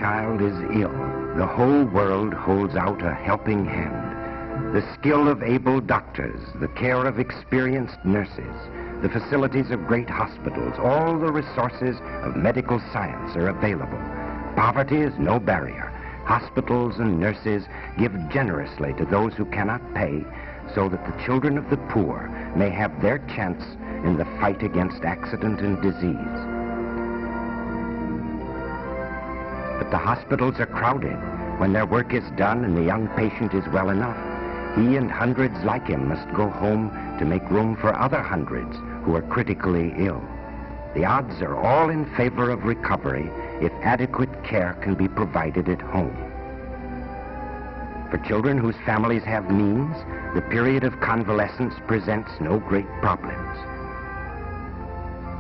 child is ill, the whole world holds out a helping hand. The skill of able doctors, the care of experienced nurses, the facilities of great hospitals, all the resources of medical science are available. Poverty is no barrier. Hospitals and nurses give generously to those who cannot pay, so that the children of the poor may have their chance in the fight against accident and disease. But the hospitals are crowded. When their work is done and the young patient is well enough, he and hundreds like him must go home to make room for other hundreds who are critically ill. The odds are all in favor of recovery if adequate care can be provided at home. For children whose families have means, the period of convalescence presents no great problems.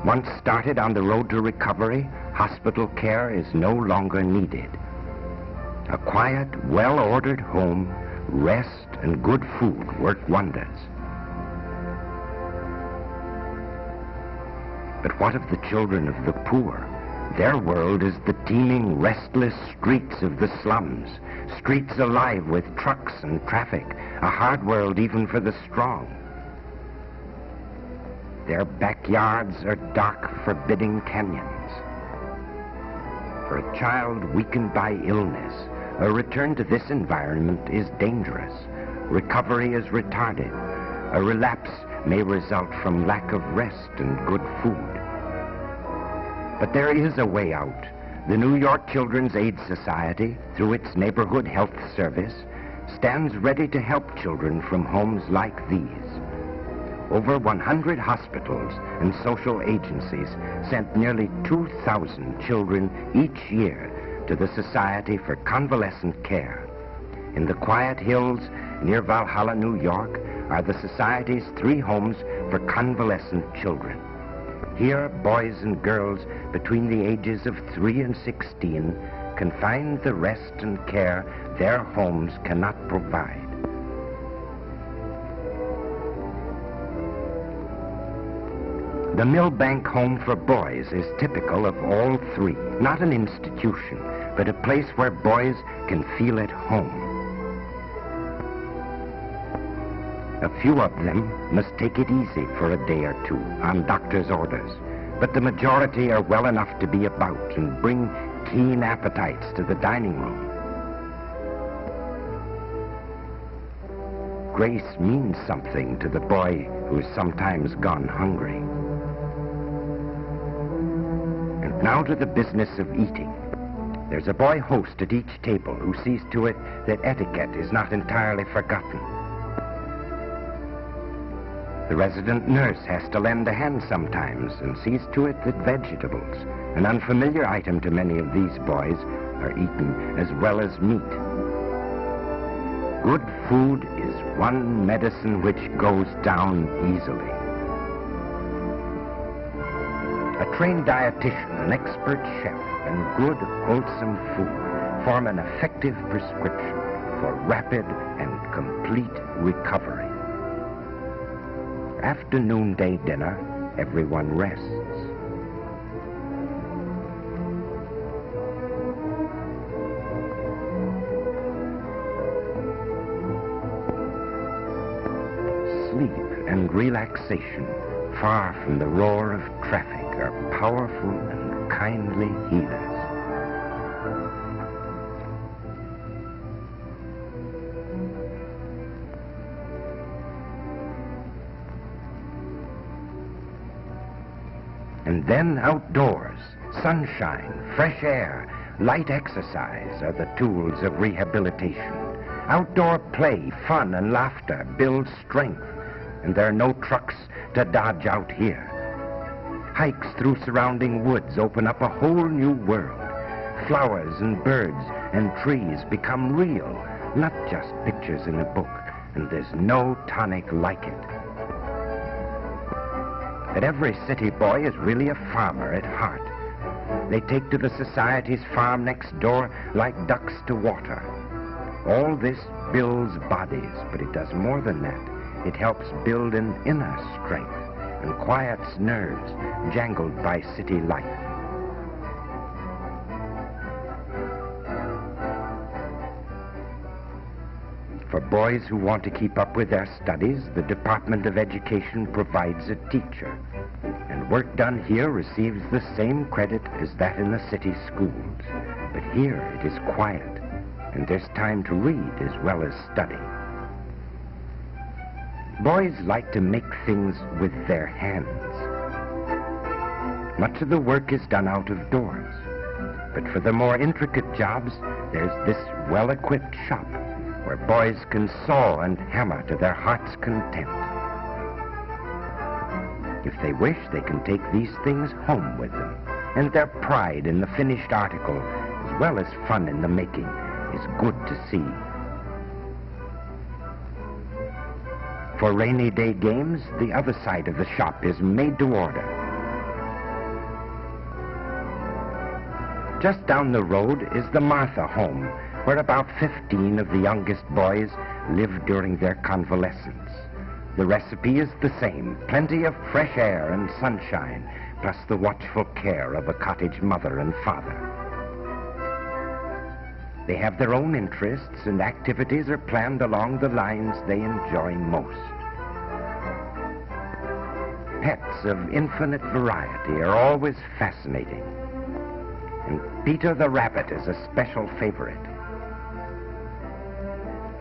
Once started on the road to recovery, hospital care is no longer needed. A quiet, well-ordered home, rest, and good food work wonders. But what of the children of the poor? Their world is the teeming, restless streets of the slums, streets alive with trucks and traffic, a hard world even for the strong. Their backyards are dark, forbidding canyons. For a child weakened by illness, a return to this environment is dangerous. Recovery is retarded. A relapse may result from lack of rest and good food. But there is a way out. The New York Children's Aid Society, through its Neighborhood Health Service, stands ready to help children from homes like these. Over 100 hospitals and social agencies sent nearly 2,000 children each year to the Society for Convalescent Care. In the quiet hills near Valhalla, New York, are the Society's 3 homes for convalescent children. Here, boys and girls between the ages of 3 and 16 can find the rest and care their homes cannot provide. The Millbank Home for Boys is typical of all 3, not an institution, but a place where boys can feel at home. A few of them must take it easy for a day or 2 on doctor's orders, but the majority are well enough to be about and bring keen appetites to the dining room. Grace means something to the boy who's sometimes gone hungry. And now to the business of eating. There's a boy host at each table who sees to it that etiquette is not entirely forgotten. The resident nurse has to lend a hand sometimes and sees to it that vegetables, an unfamiliar item to many of these boys, are eaten as well as meat. Good food is one medicine which goes down easily. A trained dietitian, an expert chef, and good, wholesome food form an effective prescription for rapid and complete recovery. After noonday dinner, everyone rests. Sleep and relaxation, far from the roar of traffic, are powerful and kindly healers. And then outdoors, sunshine, fresh air, light exercise are the tools of rehabilitation. Outdoor play, fun, and laughter build strength, and there are no trucks to dodge out here. Hikes through surrounding woods open up a whole new world. Flowers and birds and trees become real, not just pictures in a book, and there's no tonic like it. But every city boy is really a farmer at heart. They take to the Society's farm next door like ducks to water. All this builds bodies, but it does more than that. It helps build an inner strength and quiets nerves jangled by city life. For boys who want to keep up with their studies, the Department of Education provides a teacher, and work done here receives the same credit as that in the city schools. But here it is quiet, and there's time to read as well as study. Boys like to make things with their hands. Much of the work is done out of doors, but for the more intricate jobs, there's this well-equipped shop where boys can saw and hammer to their heart's content. If they wish, they can take these things home with them, and their pride in the finished article, as well as fun in the making, is good to see. For rainy day games, the other side of the shop is made to order. Just down the road is the Martha home, where about 15 of the youngest boys live during their convalescence. The recipe is the same, plenty of fresh air and sunshine, plus the watchful care of a cottage mother and father. They have their own interests, and activities are planned along the lines they enjoy most. Pets of infinite variety are always fascinating, and Peter the rabbit is a special favorite.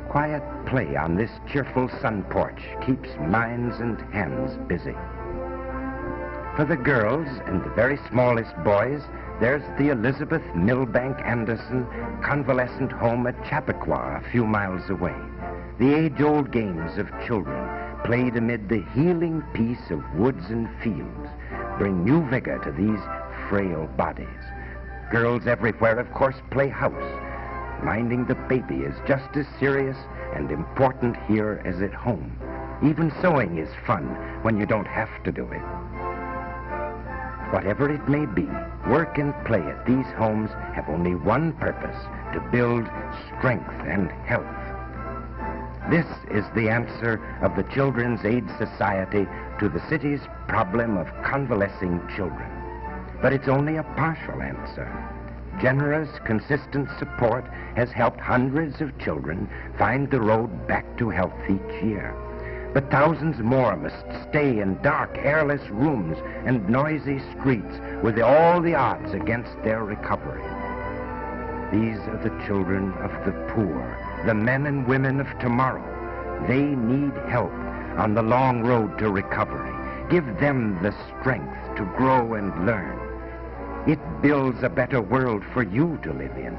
Quiet play on this cheerful sun porch keeps minds and hands busy. For the girls and the very smallest boys, there's the Elizabeth Milbank Anderson Convalescent Home at Chappaqua, a few miles away. The age-old games of children, played amid the healing peace of woods and fields, bring new vigor to these frail bodies. Girls everywhere, of course, play house. Minding the baby is just as serious and important here as at home. Even sewing is fun when you don't have to do it. Whatever it may be, work and play at these homes have only one purpose: to build strength and health. This is the answer of the Children's Aid Society to the city's problem of convalescing children. But it's only a partial answer. Generous, consistent support has helped hundreds of children find the road back to health each year. But thousands more must stay in dark, airless rooms and noisy streets with all the odds against their recovery. These are the children of the poor, the men and women of tomorrow. They need help on the long road to recovery. Give them the strength to grow and learn. It builds a better world for you to live in.